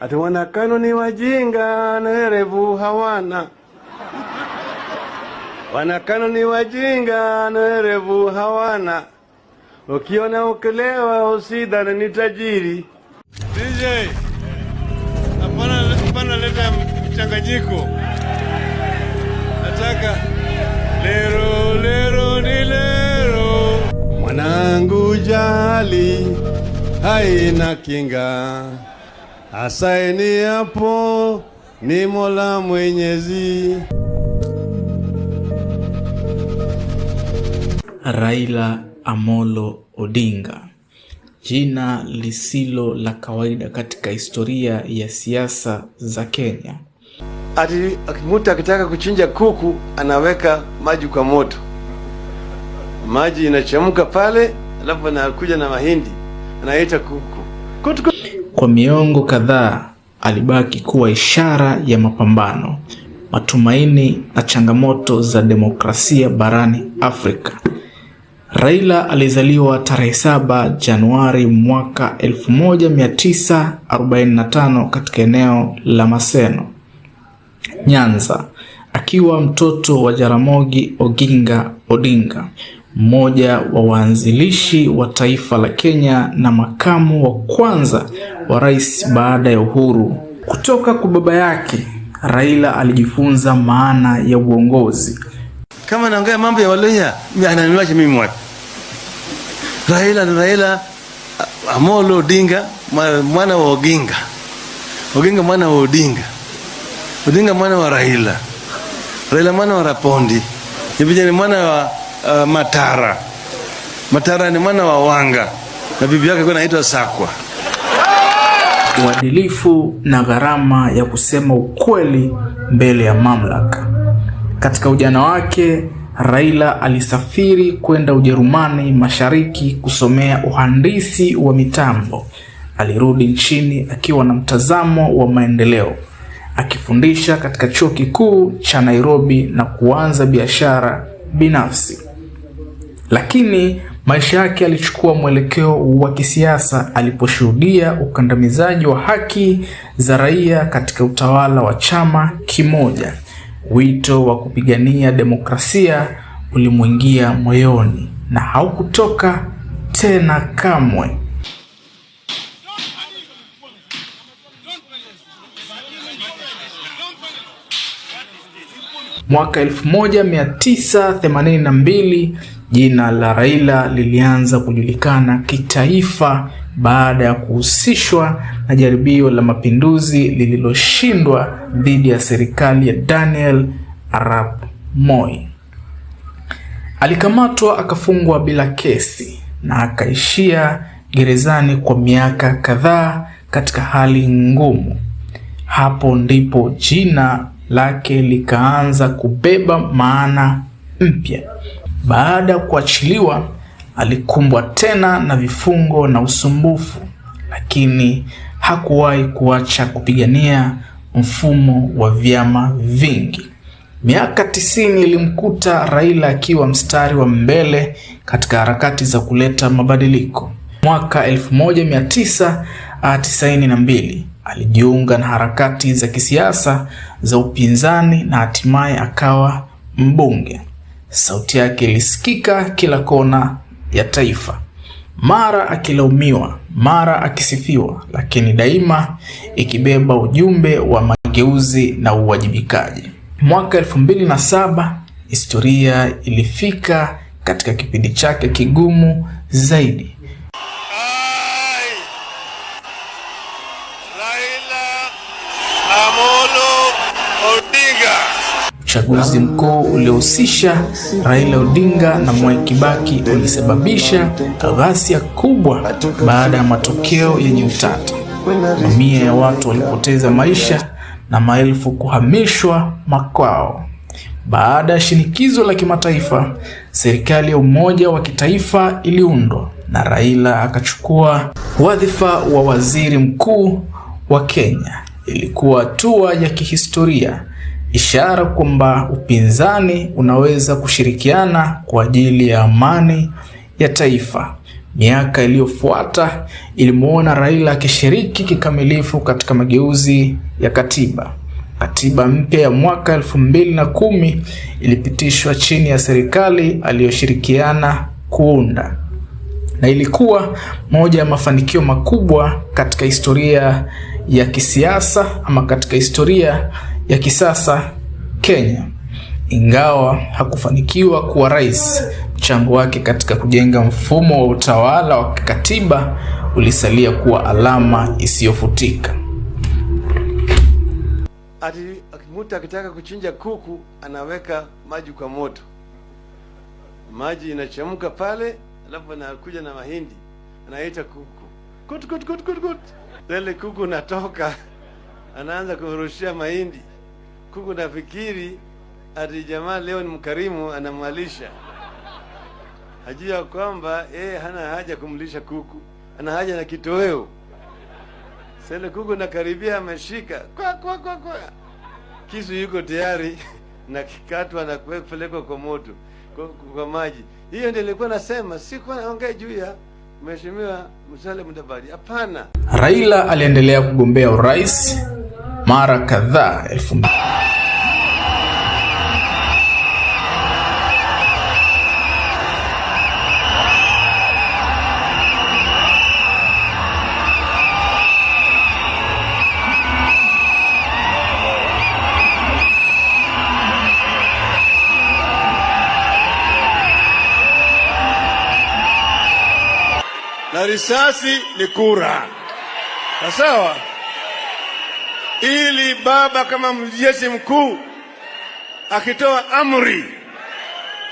ati wanakano ni wajinga na werevu hawana. Wanakano ni wajinga na werevu hawana. Ukiona ukelewa usidhani ni tajiri. DJ, hapana leta mchanganyiko. Nataka lero lero ni lero. Mwanangu jali haina kinga, asaini hapo ni Mola Mwenyezi. Raila Amolo Odinga, jina lisilo la kawaida katika historia ya siasa za Kenya. Ati mtu akitaka kuchinja kuku anaweka maji kwa moto, maji inachemka pale, alafu anakuja na mahindi, anaita kuku. Kwa miongo kadhaa alibaki kuwa ishara ya mapambano, matumaini na changamoto za demokrasia barani Afrika. Raila alizaliwa tarehe 7 Januari mwaka 1945 katika eneo la Maseno, Nyanza, akiwa mtoto wa Jaramogi Oginga Odinga, mmoja wa waanzilishi wa taifa la Kenya na makamu wa kwanza wa rais baada ya uhuru. Kutoka kwa baba yake, Raila alijifunza maana ya uongozi. Kama naongea mambo ya Waluhya, ananiwacha mimi mwapi? Raila Amolo Odinga, mwana wa Oginga. Oginga mwana wa Odinga. Odinga mwana wa Raila. Raila mwana wa Rapondi. Bibi ni mwana wa Matara. Matara ni mwana wa Wanga. Na bibi yake anaitwa Sakwa. Uadilifu na gharama ya kusema ukweli mbele ya mamlaka. Katika ujana wake, Raila alisafiri kwenda Ujerumani Mashariki kusomea uhandisi wa mitambo. Alirudi nchini akiwa na mtazamo wa maendeleo, akifundisha katika chuo kikuu cha Nairobi na kuanza biashara binafsi. Lakini maisha yake yalichukua mwelekeo wa kisiasa aliposhuhudia ukandamizaji wa haki za raia katika utawala wa chama kimoja. Wito wa kupigania demokrasia ulimwingia moyoni na haukutoka tena kamwe. Mwaka 1982 jina la Raila lilianza kujulikana kitaifa baada ya kuhusishwa na jaribio la mapinduzi lililoshindwa dhidi ya serikali ya Daniel Arap Moi. Alikamatwa akafungwa bila kesi na akaishia gerezani kwa miaka kadhaa katika hali ngumu. Hapo ndipo jina lake likaanza kubeba maana mpya. Baada ya kuachiliwa, alikumbwa tena na vifungo na usumbufu, lakini hakuwahi kuacha kupigania mfumo wa vyama vingi. Miaka 90 ilimkuta Raila akiwa mstari wa mbele katika harakati za kuleta mabadiliko. Mwaka 1992 alijiunga na harakati za kisiasa za upinzani na hatimaye akawa mbunge. Sauti yake ilisikika kila kona ya taifa, mara akilaumiwa, mara akisifiwa, lakini daima ikibeba ujumbe wa mageuzi na uwajibikaji. Mwaka 2007 historia ilifika katika kipindi chake kigumu zaidi. Raila Amolo Odinga. Uchaguzi mkuu uliohusisha Raila Odinga na Mwai Kibaki ulisababisha ghasia kubwa baada ya matokeo yenye utata. Mamia ya watu walipoteza maisha na maelfu kuhamishwa makwao. Baada ya shinikizo la kimataifa, serikali ya umoja wa kitaifa iliundwa na Raila akachukua wadhifa wa waziri mkuu wa Kenya. Ilikuwa hatua ya kihistoria, ishara kwamba upinzani unaweza kushirikiana kwa ajili ya amani ya taifa. Miaka iliyofuata ilimuona Raila akishiriki kikamilifu katika mageuzi ya katiba. Katiba mpya ya mwaka 2010 ilipitishwa chini ya serikali aliyoshirikiana kuunda, na ilikuwa moja ya mafanikio makubwa katika historia ya kisiasa ama katika historia ya kisasa Kenya. Ingawa hakufanikiwa kuwa rais, mchango wake katika kujenga mfumo wa utawala wa kikatiba ulisalia kuwa alama isiyofutika. Mtu akitaka kuchinja kuku anaweka maji kwa moto, maji inachemka pale, alafu anakuja na mahindi, anaita kuku kut kut kut kut kut. Ile kuku natoka, anaanza kurushia mahindi. Kuku nafikiri ati jamaa leo ni mkarimu, anamalisha. Hajua kwamba hana haja kumlisha kuku, ana haja na kitoweo. Sasa kuku nakaribia, ameshika kwa kwa kwa kwa, kisu yuko tayari na kikatwa na kupelekwa kwa moto, kwa maji. Hiyo ndio nilikuwa nasema, sikuwa naongea juu ya Mheshimiwa Musalia Mudavadi, hapana. Raila aliendelea kugombea urais mara kadhaa. na risasi ni kura. Sawa? Ili baba kama mjeshi mkuu akitoa amri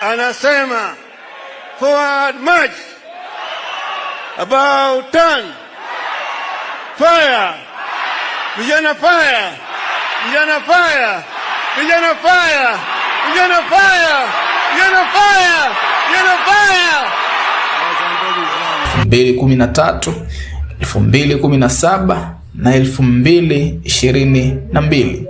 anasema forward march, about turn, fire, vijana fire, vijana fire, vijana fire, vijana fire, vijana fire, vijana fire. 2013, 2017 na 2022,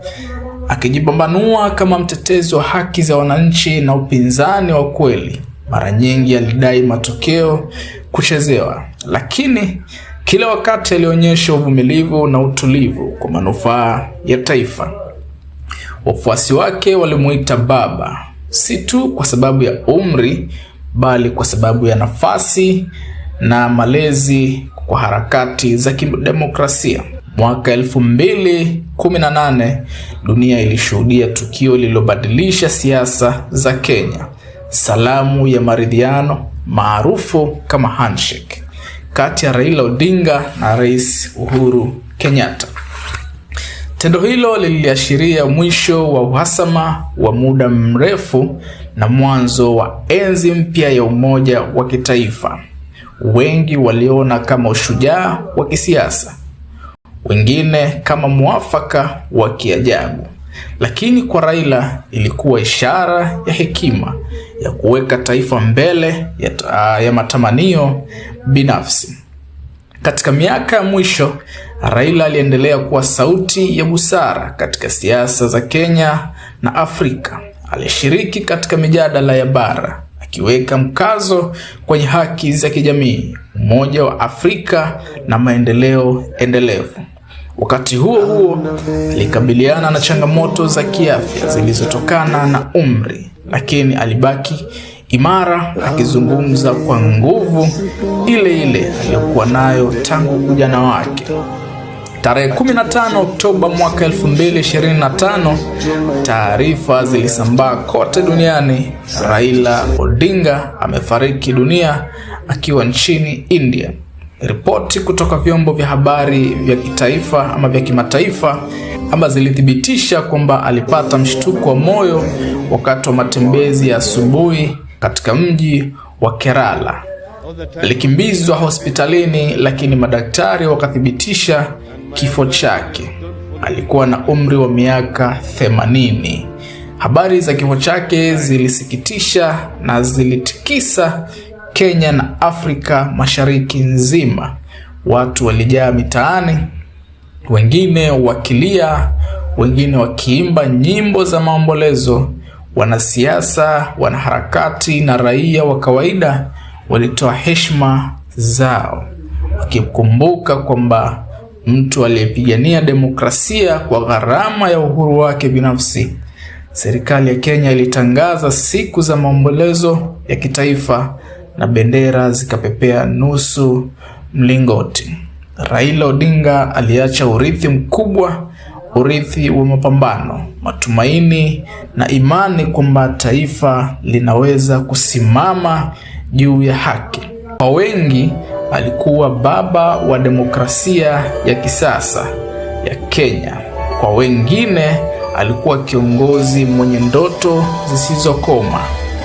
akijipambanua kama mtetezi wa haki za wananchi na upinzani wa kweli. Mara nyingi alidai matokeo kuchezewa, lakini kila wakati alionyesha uvumilivu na utulivu kwa manufaa ya taifa. Wafuasi wake walimuita baba, si tu kwa sababu ya umri, bali kwa sababu ya nafasi na malezi kwa harakati za kidemokrasia. Mwaka 2018 dunia ilishuhudia tukio lililobadilisha siasa za Kenya, salamu ya maridhiano maarufu kama handshake kati ya Raila Odinga na Rais Uhuru Kenyatta. Tendo hilo liliashiria mwisho wa uhasama wa muda mrefu na mwanzo wa enzi mpya ya umoja wa kitaifa. Wengi waliona kama ushujaa wa kisiasa, wengine kama muafaka wa kiajabu, lakini kwa Raila ilikuwa ishara ya hekima ya kuweka taifa mbele ya matamanio binafsi. Katika miaka ya mwisho, Raila aliendelea kuwa sauti ya busara katika siasa za Kenya na Afrika. Alishiriki katika mijadala ya bara, akiweka mkazo kwenye haki za kijamii, umoja wa Afrika na maendeleo endelevu. Wakati huo huo, alikabiliana na changamoto za kiafya zilizotokana na umri, lakini alibaki imara, akizungumza kwa nguvu ile ile aliyokuwa nayo tangu ujana wake. Tarehe 15 Oktoba mwaka 2025, taarifa zilisambaa kote duniani. Raila Odinga amefariki dunia akiwa nchini India. Ripoti kutoka vyombo vya habari vya kitaifa ama vya kimataifa zilithibitisha kwamba alipata mshtuko wa moyo wakati wa matembezi ya asubuhi katika mji wa Kerala. Alikimbizwa hospitalini, lakini madaktari wakathibitisha kifo chake. Alikuwa na umri wa miaka 80. Habari za kifo chake zilisikitisha na zilitikisa Kenya na Afrika Mashariki nzima. Watu walijaa mitaani, wengine wakilia, wengine wakiimba nyimbo za maombolezo. Wanasiasa, wanaharakati na raia wa kawaida walitoa heshima zao, wakikumbuka kwamba mtu aliyepigania demokrasia kwa gharama ya uhuru wake binafsi. Serikali ya Kenya ilitangaza siku za maombolezo ya kitaifa na bendera zikapepea nusu mlingoti. Raila Odinga aliacha urithi mkubwa, urithi wa mapambano, matumaini na imani kwamba taifa linaweza kusimama juu ya haki. Kwa wengi alikuwa baba wa demokrasia ya kisasa ya Kenya. Kwa wengine alikuwa kiongozi mwenye ndoto zisizokoma.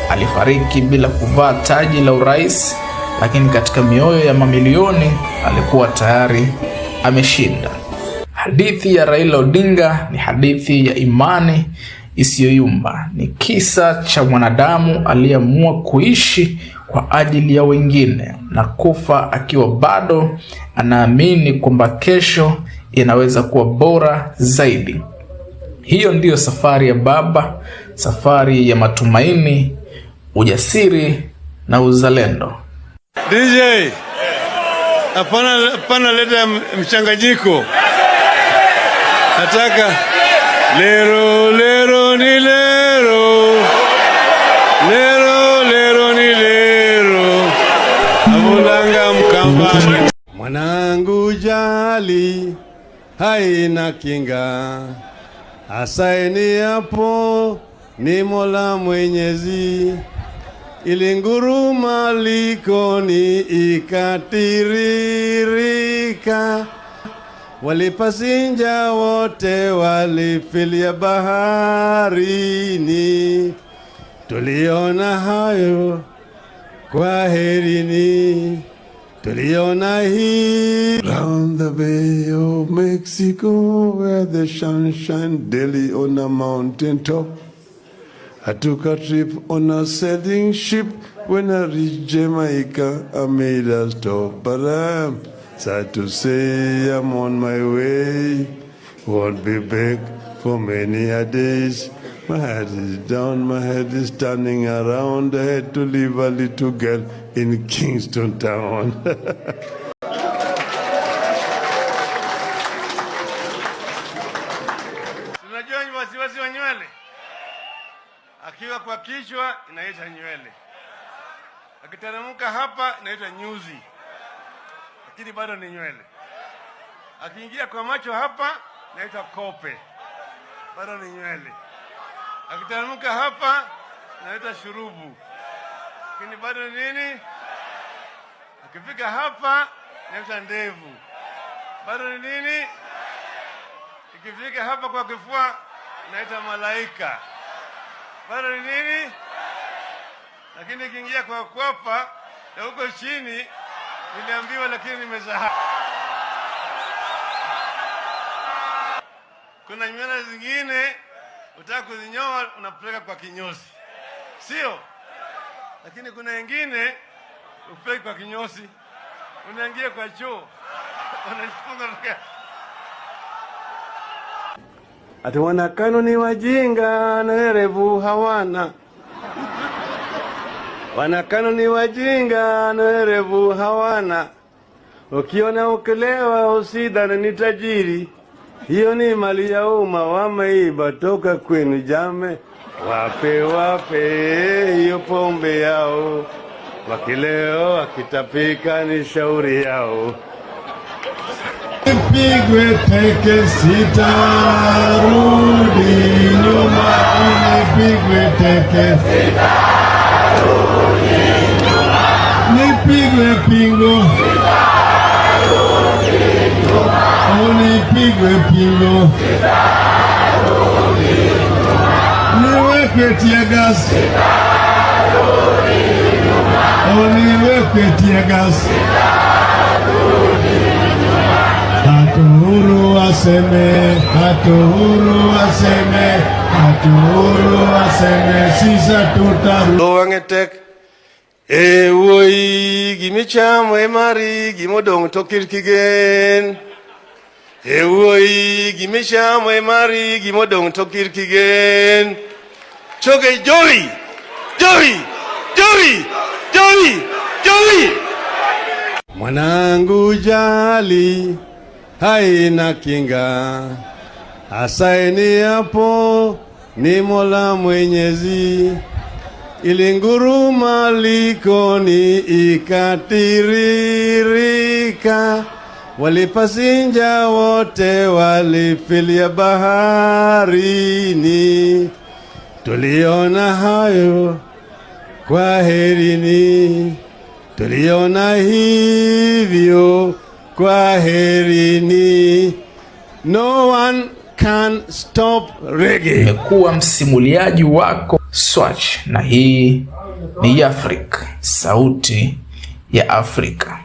Alifariki bila kuvaa taji la urais, lakini katika mioyo ya mamilioni alikuwa tayari ameshinda. Hadithi ya Raila Odinga ni hadithi ya imani isiyoyumba. Ni kisa cha mwanadamu aliyeamua kuishi kwa ajili ya wengine na kufa akiwa bado anaamini kwamba kesho inaweza kuwa bora zaidi. Hiyo ndiyo safari ya baba, safari ya matumaini, ujasiri na uzalendo. DJ, hapana leta mchanganyiko. Nataka lero lero ni lero, lero lero ni lero, abulanga mkambani. Mwanangu jali haina kinga, asaini hapo ni Mola Mwenyezi. Ilinguruma likoni ikatiririka, walipasinja wote walifilia baharini. Tuliona hayo, kwaherini. Tuliona hii. Round the Bay of Mexico where the sun shine daily on a mountain top, I took a trip on a sailing ship. When I reached Jamaica, I made a stop. But I'm sad to say I'm on my way. Won't be back for many a days. My head is down, my head is turning around. I had to leave a little girl in Kingston town. Unajua wasiwasi wa nywele? Akiwa kwa kichwa inaitwa nywele, akiteremka hapa inaitwa nyuzi, lakini bado ni nywele. Akiingia kwa macho hapa inaitwa kope, bado ni nywele. Akiteremka hapa inaitwa shurubu, lakini bado ni nini? Akifika hapa inaitwa ndevu, bado ni nini? Ikifika hapa kwa kifua inaitwa malaika, bado ni nini? Lakini ikiingia kwa kwapa na huko chini niliambiwa, lakini nimesahau. Kuna nywele zingine utaka kuzinyoa unapeleka kwa kinyozi, sio? Lakini kuna wengine upeleka kwa kinyozi, unaingia kwa choo unajifunga. Ati wanakano ni wajinga na werevu hawana. Wanakano ni wajinga na werevu hawana. Ukiona ukilewa usidhani ni tajiri. Hiyo ni mali ya umma, wameiba toka kwenu jame. Wape hiyo pombe yao. Wakileo wakitapika ni shauri yao. Nipigwe teke sitarudi nyuma, nipigwe teke sitarudi nyuma, nipigwe pingo sitarudi nyuma, nipigwe pingo sitarudi nyuma, niwekwe tiagas sitarudi nyuma, niwekwe tiagas sitarudi nyuma. Hatuhuru waseme, hatuhuru waseme, hatuhuru waseme, sisa tutaru. Lowangetek, woi gimicham mari gimodong tokirkigen. Woi gimicham mari gimodong tokirkigen. Choge Joey, Joey, Joey, Joey, Joey. Mwanangu jali haina kinga, asaini hapo ni Mola Mwenyezi. Ilinguruma likoni ikatiririka, walipasinja wote walifilia baharini. Tuliona hayo, kwaherini. Tuliona hivyo, kwaherini. No one can stop reggae. Nimekuwa msimuliaji wako Swatch, na hii ni Afrika, sauti ya Afrika.